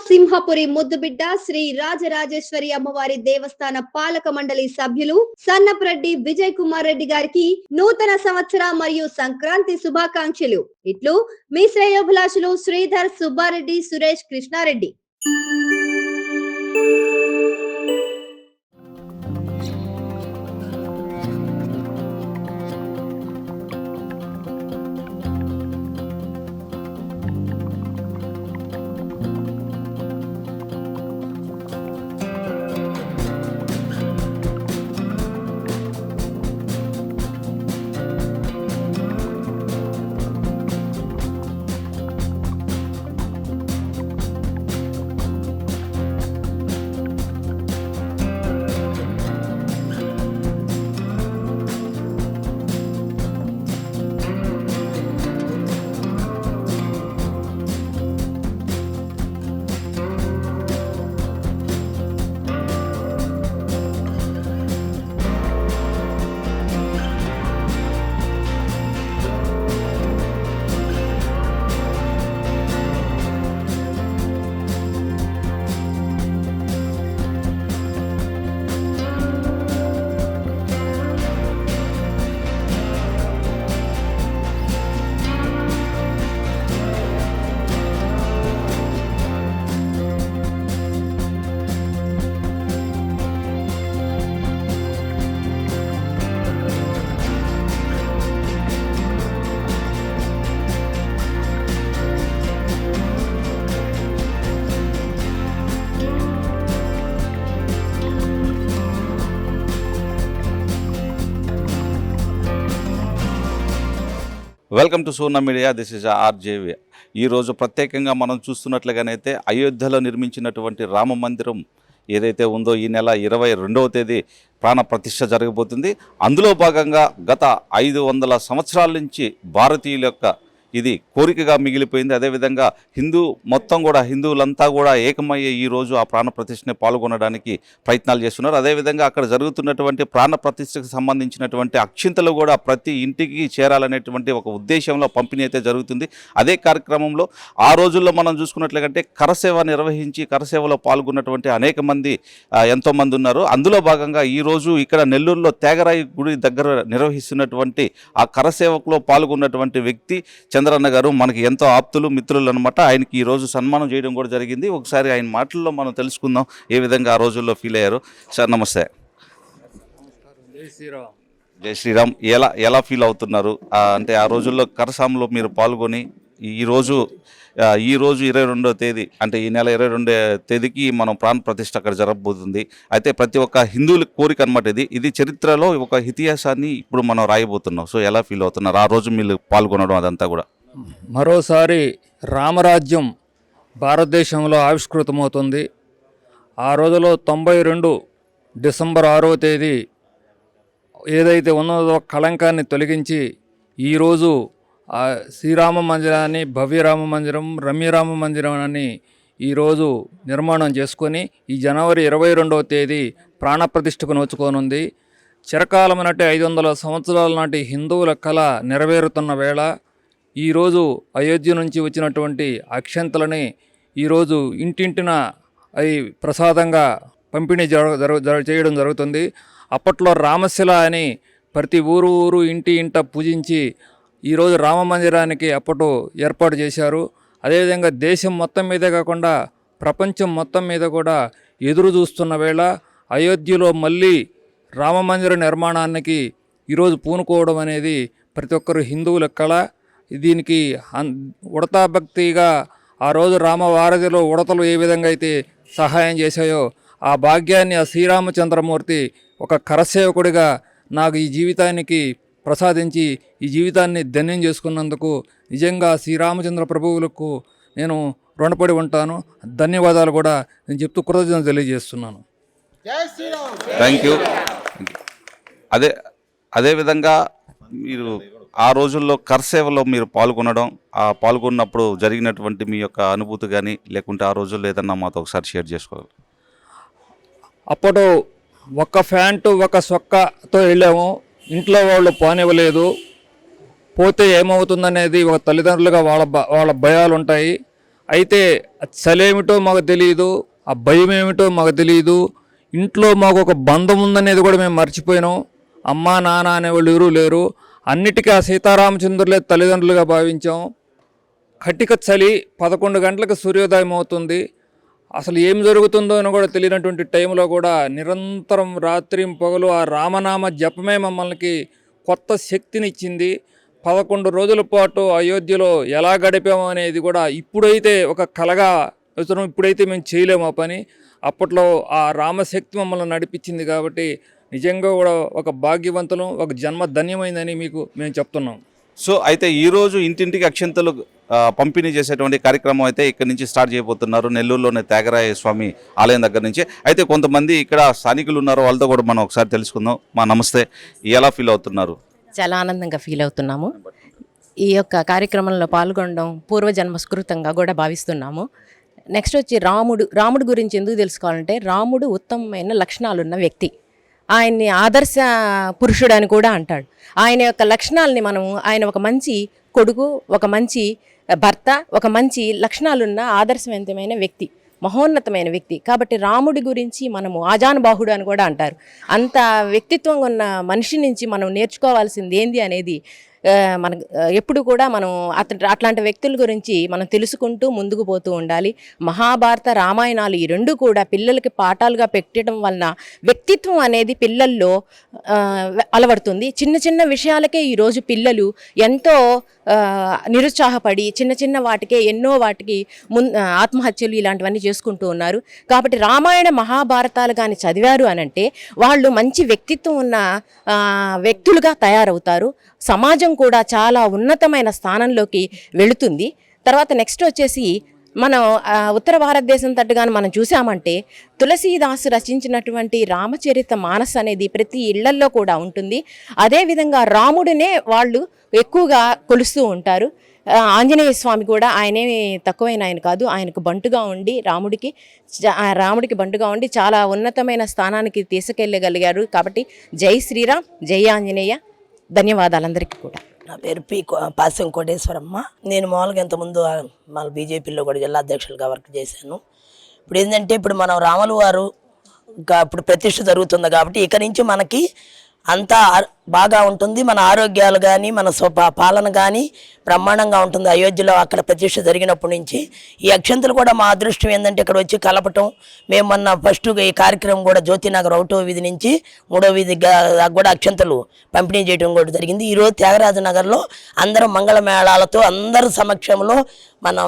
సింహపురి ముద్దుబిడ్డ శ్రీ రాజరాజేశ్వరి అమ్మవారి దేవస్థాన పాలక మండలి సభ్యులు సన్నప్రెడ్డి విజయ్ కుమార్ రెడ్డి గారికి నూతన సంవత్సర మరియు సంక్రాంతి శుభాకాంక్షలు. ఇట్లు మీ శ్రేయోభిలాషులు Sridhar, Subbareddy, Suresh, Krishnareddy. Welcome to Sona media. This is RJV. ఈరోజు ప్రత్యేకంగా మనం చూస్తున్నట్లుగానైతే అయోధ్యలో నిర్మించినటువంటి రామ మందిరం ఏదైతే ఉందో ఈ నెల 22వ తేదీ ప్రాణ ప్రతిష్ఠ జరగబోతుంది. అందులో భాగంగా గత 500 సంవత్సరాల నుంచి భారతీయుల యొక్క ఇది కోరికగా మిగిలిపోయింది. అదేవిధంగా హిందువులంతా కూడా ఏకమయ్యే ఈరోజు ఆ ప్రాణ ప్రతిష్టని పాల్గొనడానికి ప్రయత్నాలు చేస్తున్నారు. అదేవిధంగా అక్కడ జరుగుతున్నటువంటి ప్రాణ ప్రతిష్టకు సంబంధించినటువంటి అక్షింతలు కూడా ప్రతి ఇంటికి చేరాలనేటువంటి ఒక ఉద్దేశంలో పంపిణీ అయితే జరుగుతుంది. అదే కార్యక్రమంలో ఆ రోజుల్లో మనం చూసుకున్నట్లయితే కరసేవ నిర్వహించి కరసేవలో పాల్గొన్నటువంటి అనేక మంది ఎంతోమంది ఉన్నారు. అందులో భాగంగా ఈరోజు ఇక్కడ నెల్లూరులో త్యాగరాయి గుడి దగ్గర నిర్వహిస్తున్నటువంటి ఆ కరసేవకులో పాల్గొన్నటువంటి వ్యక్తి చంద్రన్న గారు మనకి ఎంతో ఆప్తులు, మిత్రులు అనమాట. ఆయనకి ఈరోజు సన్మానం చేయడం కూడా జరిగింది. ఒకసారి ఆయన మాటల్లో మనం తెలుసుకుందాం ఏ విధంగా ఆ రోజుల్లో ఫీల్ అయ్యారు. సార్ నమస్తే. జై శ్రీరామ్. ఎలా ఫీల్ అవుతున్నారు? అంటే ఆ రోజుల్లో కరసాములో మీరు పాల్గొని ఈరోజు 22వ తేదీ అంటే ఈ నెల 22వ తేదీకి మనం ప్రాణ ప్రతిష్ఠ అక్కడ జరగబోతుంది. అయితే ప్రతి ఒక్క హిందువుల కోరిక అనమాట. ఇది చరిత్రలో ఒక ఇతిహాసాన్ని ఇప్పుడు మనం రాయబోతున్నాం. సో ఎలా ఫీల్ అవుతున్నారు ఆ రోజు మీరు పాల్గొనడం అదంతా కూడా? మరోసారి రామరాజ్యం భారతదేశంలో ఆవిష్కృతమవుతుంది. ఆ రోజులో 92 డిసెంబర్ 6వ తేదీ ఏదైతే ఉన్నదో కళంకాన్ని తొలగించి ఈరోజు శ్రీరామ మందిరాన్ని, భవ్యరామ మందిరం, రమ్యరామ మందిరం అని ఈరోజు నిర్మాణం చేసుకొని ఈ జనవరి 22వ తేదీ ప్రాణప్రతిష్ఠకు నోచుకోనుంది. చిరకాలం నాటి 500 సంవత్సరాల నాటి హిందువుల కళ నెరవేరుతున్న వేళ ఈరోజు అయోధ్య నుంచి వచ్చినటువంటి అక్షంతలని ఈరోజు ఇంటింటిన అవి ప్రసాదంగా పంపిణీ చేయడం జరుగుతుంది. అప్పట్లో రామశిల అని ప్రతి ఊరు ఇంట పూజించి ఈరోజు రామ మందిరానికి అప్పట్లో ఏర్పాటు చేశారు. అదేవిధంగా దేశం మొత్తం మీదే కాకుండా ప్రపంచం మొత్తం మీద కూడా ఎదురు చూస్తున్న వేళ అయోధ్యలో మళ్ళీ రామ మందిర నిర్మాణానికి ఈరోజు పూనుకోవడం అనేది ప్రతి ఒక్కరు హిందువుల కళ. దీనికి ఉడతా భక్తిగా ఆ రోజు రామవారధిలో ఉడతలు ఏ విధంగా అయితే సహాయం చేశాయో ఆ భాగ్యాన్ని ఆ శ్రీరామచంద్రమూర్తి ఒక కరసేవకుడిగా నాకు ఈ జీవితానికి ప్రసాదించి ఈ జీవితాన్ని ధన్యం చేసుకున్నందుకు నిజంగా శ్రీరామచంద్ర ప్రభువులకు నేను రుణపడి ఉంటాను. ధన్యవాదాలు కూడా నేను చెప్తూ కృతజ్ఞతలు తెలియజేస్తున్నాను. Thank you. అదేవిధంగా మీరు ఆ రోజుల్లో కరసేవలో మీరు పాల్గొన్నప్పుడు జరిగినటువంటి మీ యొక్క అనుభూతి కానీ లేకుంటే ఆ రోజుల్లో ఏదన్నా మాతో ఒకసారి షేర్ చేసుకోవాలి. అప్పుడు ఒక ప్యాంటు ఒక సొక్కతో వెళ్ళాము. ఇంట్లో వాళ్ళు పోనివ్వలేదు. పోతే ఏమవుతుందనేది ఒక తల్లిదండ్రులుగా వాళ్ళ భయాలు ఉంటాయి. అయితే చలి ఏమిటో మాకు తెలియదు, ఆ భయం ఏమిటో మాకు తెలియదు. ఇంట్లో మాకు ఒక బంధం ఉందనేది కూడా మేము మర్చిపోయినాం. అమ్మా నాన్న అనేవాళ్ళు ఎవరూ లేరు. అన్నిటికీ ఆ సీతారామచంద్రులే తల్లిదండ్రులుగా భావించాం. కటిక చలి, 11 గంటలకు సూర్యోదయం అవుతుంది. అసలు ఏం జరుగుతుందో అని కూడా తెలియనటువంటి టైంలో కూడా నిరంతరం రాత్రి పగలు ఆ రామనామ జపమే మమ్మల్ని కొత్త శక్తినిచ్చింది. 11 రోజుల పాటు అయోధ్యలో ఎలా గడిపాము అనేది కూడా ఇప్పుడైతే ఒక కలగా అవసరం. ఇప్పుడైతే మేము చేయలేము ఆ పని. అప్పట్లో ఆ రామశక్తి మమ్మల్ని నడిపించింది కాబట్టి నిజంగా కూడా ఒక భాగ్యవంతులం, ఒక జన్మ ధన్యమైందని మీకు మేము చెప్తున్నాం. సో అయితే ఈరోజు ఇంటింటికి అక్షంతలు పంపిణీ చేసేటువంటి కార్యక్రమం అయితే ఇక్కడ నుంచి స్టార్ట్ చేయబోతున్నారు, నెల్లూరులోని త్యాగరాయ స్వామి ఆలయం దగ్గర నుంచి. అయితే కొంతమంది ఇక్కడ స్థానికులు ఉన్నారు, వాళ్ళతో కూడా మనం ఒకసారి తెలుసుకుందాం. మా నమస్తే, ఎలా ఫీల్ అవుతున్నారు? చాలా ఆనందంగా ఫీల్ అవుతున్నాము. ఈ యొక్క కార్యక్రమంలో పాల్గొనడం పూర్వజన్మ స్మృతంగా కూడా భావిస్తున్నాము. నెక్స్ట్ వచ్చి రాముడు గురించి ఎందుకు తెలుసుకోవాలంటే, రాముడు ఉత్తమమైన లక్షణాలున్న వ్యక్తి. ఆయన్ని ఆదర్శ పురుషుడు అని కూడా అంటాడు. ఆయన యొక్క లక్షణాలని ఆయన ఒక మంచి కొడుకు, ఒక మంచి భర్త, ఒక మంచి లక్షణాలున్న ఆదర్శవంతమైన వ్యక్తి, మహోన్నతమైన వ్యక్తి. కాబట్టి రాముడి గురించి మనము ఆజానుబాహుడు అని కూడా అంటారు. అంత వ్యక్తిత్వం ఉన్న మనిషి నుంచి మనం నేర్చుకోవాల్సింది ఏంది అనేది మన ఎప్పుడు కూడా మనం అట్లాంటి వ్యక్తుల గురించి మనం తెలుసుకుంటూ ముందుకు పోతూ ఉండాలి. మహాభారత, రామాయణాలు ఈ రెండు కూడా పిల్లలకి పాఠాలుగా పెట్టడం వలన వ్యక్తిత్వం అనేది పిల్లల్లో అలవడుతుంది. చిన్న చిన్న విషయాలకే ఈరోజు పిల్లలు ఎంతో నిరుత్సాహపడి చిన్న చిన్న వాటికే ఎన్నో వాటికి ఆత్మహత్యలు ఇలాంటివన్నీ చేసుకుంటూ ఉన్నారు. కాబట్టి రామాయణ మహాభారతాలు కానీ చదివారు అనంటే వాళ్ళు మంచి వ్యక్తిత్వం ఉన్న వ్యక్తులుగా తయారవుతారు. సమాజం కూడా చాలా ఉన్నతమైన స్థానంలోకి వెళుతుంది. తర్వాత నెక్స్ట్ వచ్చేసి మనం ఉత్తర భారతదేశం తట్టుగాను మనం చూసామంటే తులసీదాసు రచించినటువంటి రామచరిత మానస్ అనేది ప్రతి ఇళ్లల్లో కూడా ఉంటుంది. అదేవిధంగా రాముడినే వాళ్ళు ఎక్కువగా కొలుస్తూ ఉంటారు. ఆంజనేయ స్వామి కూడా ఆయనేమి తక్కువైన ఆయన కాదు. ఆయనకు బంటుగా ఉండి రాముడికి బంటుగా ఉండి చాలా ఉన్నతమైన స్థానానికి తీసుకెళ్ళగలిగారు. కాబట్టి జై శ్రీరామ్, జై ఆంజనేయ. ధన్యవాదాలు అందరికీ కూడా. నా పేరు పాస్యం కోటేశ్వరమ్మ. నేను మామూలుగా ఇంతకుముందు మన బీజేపీలో కూడా జిల్లా అధ్యక్షులుగా వర్క్ చేశాను. ఇప్పుడు ఏంటంటే ఇప్పుడు మనం రాములు వారు ఇప్పుడు ప్రతిష్ఠ జరుగుతుంది కాబట్టి ఇక నుంచి మనకి అంతా బాగా ఉంటుంది. మన ఆరోగ్యాలు కానీ మన పాలన కానీ బ్రహ్మాండంగా ఉంటుంది. అయోధ్యలో అక్కడ ప్రతిష్ఠ జరిగినప్పటి నుంచి ఈ అక్షంతలు కూడా మా అదృష్టం ఏంటంటే ఇక్కడ వచ్చి కలపటం. మేము మొన్న ఫస్ట్ ఈ కార్యక్రమం కూడా జ్యోతినగర్ 1వ వీధి నుంచి 3వ వీధి కూడా అక్షంతలు పంపిణీ చేయడం కూడా జరిగింది. ఈరోజు త్యాగరాజనగర్లో అందరూ మంగళమేళాలతో అందరి సమక్షంలో మనం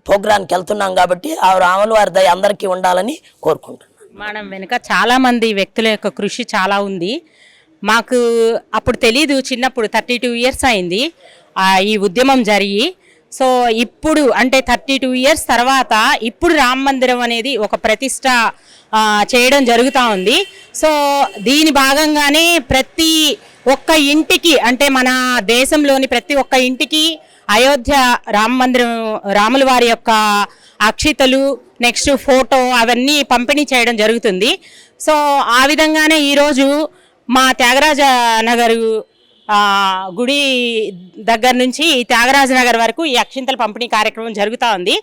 ప్రోగ్రాంకి వెళ్తున్నాం కాబట్టి ఆ రాముల వారి దయ అందరికీ ఉండాలని కోరుకుంటున్నాం. మనం వెనుక చాలామంది వ్యక్తుల యొక్క కృషి చాలా ఉంది. మాకు అప్పుడు తెలీదు, చిన్నప్పుడు 32 ఇయర్స్ అయింది ఈ ఉద్యమం జరిగి. సో ఇప్పుడు అంటే 32 ఇయర్స్ తర్వాత ఇప్పుడు రామ మందిరం అనేది ఒక ప్రతిష్ట చేయడం జరుగుతూ ఉంది. సో దీని భాగంగానే ప్రతి ఒక్క ఇంటికి అంటే మన దేశంలోని ప్రతి ఒక్క ఇంటికి అయోధ్య రామ మందిరం రాముల వారి యొక్క అక్షితలు నెక్స్ట్ ఫోటో అవన్నీ పంపిణీ చేయడం జరుగుతుంది. సో ఆ విధంగానే ఈరోజు మా త్యాగరాజ నగర్ గుడి దగ్గర నుంచి త్యాగరాజ నగర్ వరకు ఈ అక్షింతల పంపిణీ కార్యక్రమం జరుగుతూ ఉంది.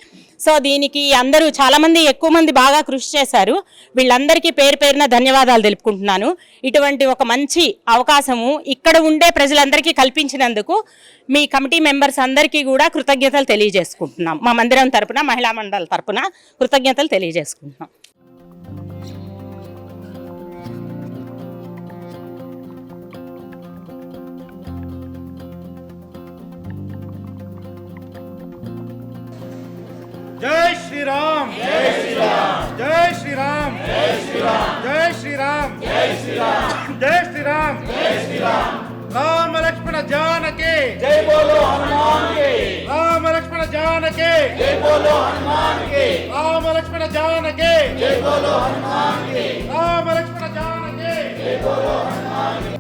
సో దీనికి అందరూ చాలామంది ఎక్కువ మంది బాగా కృషి చేశారు. వీళ్ళందరికీ పేరు పేరున ధన్యవాదాలు తెలుపుకుంటున్నాను. ఇటువంటి ఒక మంచి అవకాశము ఇక్కడ ఉండే ప్రజలందరికీ కల్పించినందుకు మీ కమిటీ మెంబర్స్ అందరికీ కూడా కృతజ్ఞతలు తెలియజేసుకుంటున్నాం. మా మందిరం తరపున, మహిళా మండలి తరపున కృతజ్ఞతలు తెలియజేసుకుంటున్నాం. जय श्री राम, जय श्री राम, जय श्री राम, जय श्री राम, जय श्री राम, जय श्री राम, जय श्री राम, जय श्री राम। राम लक्ष्मण जानकी जय बोलो हनुमान के, राम लक्ष्मण जानकी जय बोलो हनुमान के, राम लक्ष्मण जानकी जय बोलो हनुमान के, राम लक्ष्मण जानकी जय बोलो हनुमान के।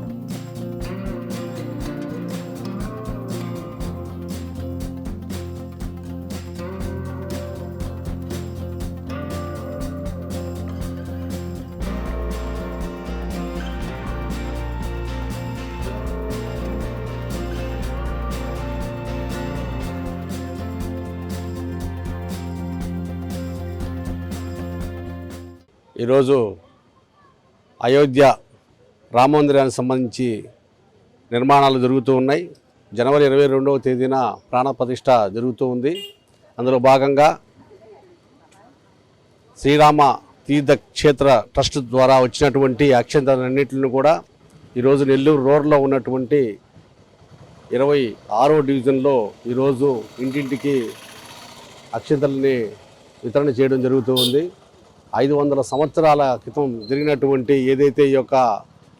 ఈరోజు అయోధ్య రామ మందిరానికి సంబంధించి నిర్మాణాలు జరుగుతూ ఉన్నాయి. జనవరి 22వ తేదీన ప్రాణ ప్రతిష్ఠ జరుగుతూ ఉంది. అందులో భాగంగా శ్రీరామ తీర్థక్షేత్ర ట్రస్ట్ ద్వారా వచ్చినటువంటి అక్షంతలన్నింటిని కూడా ఈరోజు నెల్లూరు రోడ్లో ఉన్నటువంటి 26వ డివిజన్లో ఈరోజు ఇంటింటికి అక్షంతల్ని వితరణ చేయడం జరుగుతూ ఉంది. 500 సంవత్సరాల క్రితం జరిగినటువంటి ఏదైతే ఈ యొక్క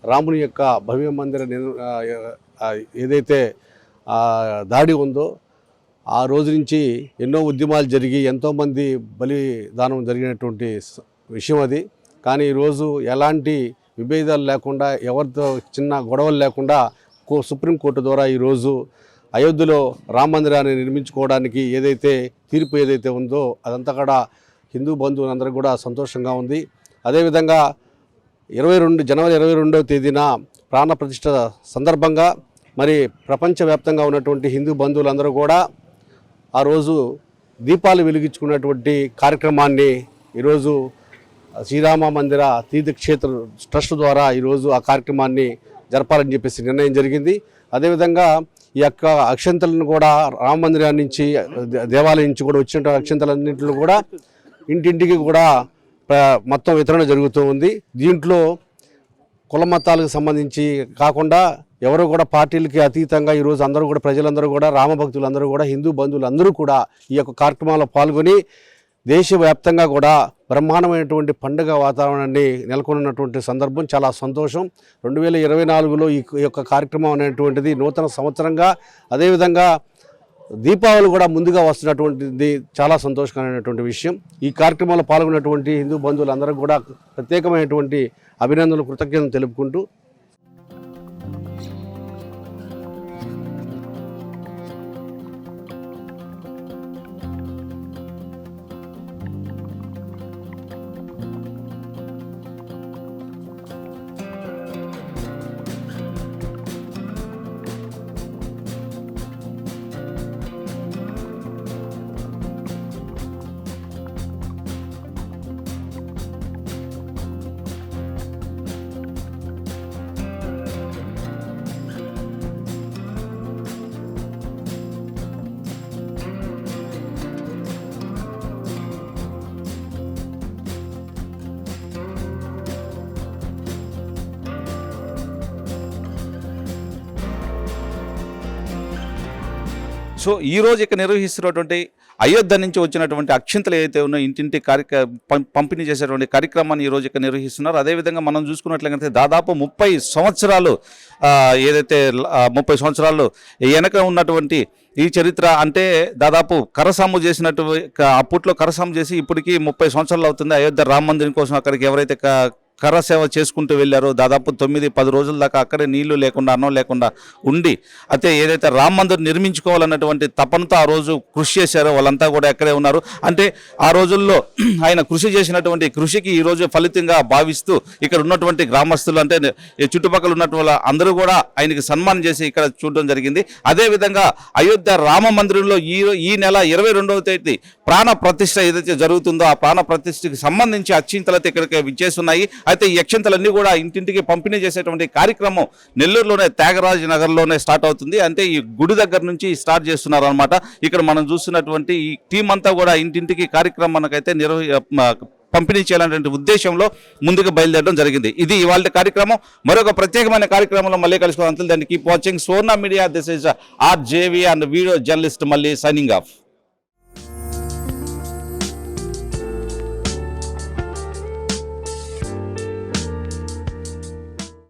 రాముని యొక్క భవ్య మందిర ఏదైతే దాడి ఉందో ఆ రోజు నుంచి ఎన్నో ఉద్యమాలు జరిగి ఎంతోమంది బలిదానం జరిగినటువంటి విషయం అది. కానీ ఈరోజు ఎలాంటి విభేదాలు లేకుండా, ఎవరితో చిన్న గొడవలు లేకుండా సుప్రీంకోర్టు ద్వారా ఈరోజు అయోధ్యలో రామ మందిరాన్ని నిర్మించుకోవడానికి ఏదైతే తీర్పు ఏదైతే ఉందో అదంతా కూడా హిందూ బంధువులందరూ కూడా సంతోషంగా ఉంది. అదేవిధంగా జనవరి 22వ తేదీన ప్రాణ ప్రతిష్ఠ సందర్భంగా మరి ప్రపంచవ్యాప్తంగా ఉన్నటువంటి హిందూ బంధువులందరూ కూడా ఆ రోజు దీపాలు వెలిగించుకున్నటువంటి కార్యక్రమాన్ని ఈరోజు శ్రీరామ మందిర తీర్థక్షేత్ర ట్రస్ట్ ద్వారా ఈరోజు ఆ కార్యక్రమాన్ని జరపాలని చెప్పేసి నిర్ణయం జరిగింది. అదేవిధంగా ఈ యొక్క అక్షంతలను కూడా రామ మందిరాన్ని నుంచి దేవాలయం నుంచి కూడా వచ్చిన అక్షంతలన్నింటిని కూడా ఇంటింటికి కూడా మొత్తం వితరణ జరుగుతూ ఉంది. దీంట్లో కుల మతాలకు సంబంధించి కాకుండా ఎవరు కూడా పార్టీలకి అతీతంగా ఈరోజు అందరూ కూడా ప్రజలందరూ కూడా రామభక్తులందరూ కూడా హిందూ బంధువులందరూ కూడా ఈ యొక్క కార్యక్రమాల్లో పాల్గొని దేశవ్యాప్తంగా కూడా బ్రహ్మాండమైనటువంటి పండుగ వాతావరణాన్ని నెలకొన్నటువంటి సందర్భం చాలా సంతోషం. 2024లో ఈ యొక్క కార్యక్రమం అనేటువంటిది నూతన సంవత్సరంగా, అదేవిధంగా దీపావళి కూడా ముందుగా వస్తున్నటువంటిది చాలా సంతోషకరమైనటువంటి విషయం. ఈ కార్యక్రమంలో పాల్గొన్నటువంటి హిందూ బంధువులందరూ కూడా ప్రత్యేకమైనటువంటి అభినందనలు, కృతజ్ఞతలు తెలుపుకుంటూ సో ఈరోజు ఇక్కడ నిర్వహిస్తున్నటువంటి అయోధ్య నుంచి వచ్చినటువంటి అక్షంతలు ఏదైతే ఉన్నాయో ఇంటింటి పంపిణీ చేసేటువంటి కార్యక్రమాన్ని ఈరోజు ఇక్కడ నిర్వహిస్తున్నారు. అదేవిధంగా మనం చూసుకున్నట్లయితే దాదాపు 30 సంవత్సరాలు ఏదైతే 30 సంవత్సరాలు వెనక ఉన్నటువంటి ఈ చరిత్ర, అంటే దాదాపు కరసాము చేసినట్టు అప్పట్లో కరసాము చేసి ఇప్పటికీ 30 సంవత్సరాలు అవుతుంది. అయోధ్య రామ మందిరం కోసం అక్కడికి ఎవరైతే కర సేవ చేసుకుంటూ వెళ్ళారో దాదాపు 9-10 రోజుల దాకా అక్కడే నీళ్లు లేకుండా అన్నం లేకుండా ఉండి, అయితే ఏదైతే రామ మందిరం నిర్మించుకోవాలన్నటువంటి తపనతో ఆ రోజు కృషి చేశారో వాళ్ళంతా కూడా ఎక్కడే ఉన్నారు. అంటే ఆ రోజుల్లో ఆయన కృషి చేసినటువంటి కృషికి ఈరోజు ఫలితంగా భావిస్తూ ఇక్కడ ఉన్నటువంటి గ్రామస్తులు, అంటే చుట్టుపక్కల ఉన్నటువంటి అందరూ కూడా ఆయనకి సన్మానం చేసి ఇక్కడ చూడడం జరిగింది. అదేవిధంగా అయోధ్య రామ మందిరంలో ఈ నెల 22వ తేదీ ప్రాణ ప్రతిష్ఠ ఏదైతే జరుగుతుందో ఆ ప్రాణ ప్రతిష్ఠకి సంబంధించి అక్షింతలతో ఇక్కడికి విచ్చేస్తున్నాయి. అయితే ఈ అక్షింతలన్నీ కూడా ఇంటింటికి పంపిణీ చేసేటువంటి కార్యక్రమం నెల్లూరులోనే త్యాగరాజ నగర్లోనే స్టార్ట్ అవుతుంది. అంటే ఈ గుడి దగ్గర నుంచి స్టార్ట్ చేస్తున్నారు అనమాట. ఇక్కడ మనం చూస్తున్నటువంటి ఈ టీం అంతా కూడా ఇంటింటికి కార్యక్రమానికైతే పంపిణీ చేయాలనే ఉద్దేశంలో ముందుకు బయలుదేరడం జరిగింది. ఇది ఇవాళ కార్యక్రమం. మరొక ప్రత్యేకమైన కార్యక్రమంలో మళ్ళీ కలుసుకోవాలి. దాన్ని keep watching Sona media. This is RJV and video journalist మళ్ళీ సైనింగ్ ఆఫ్.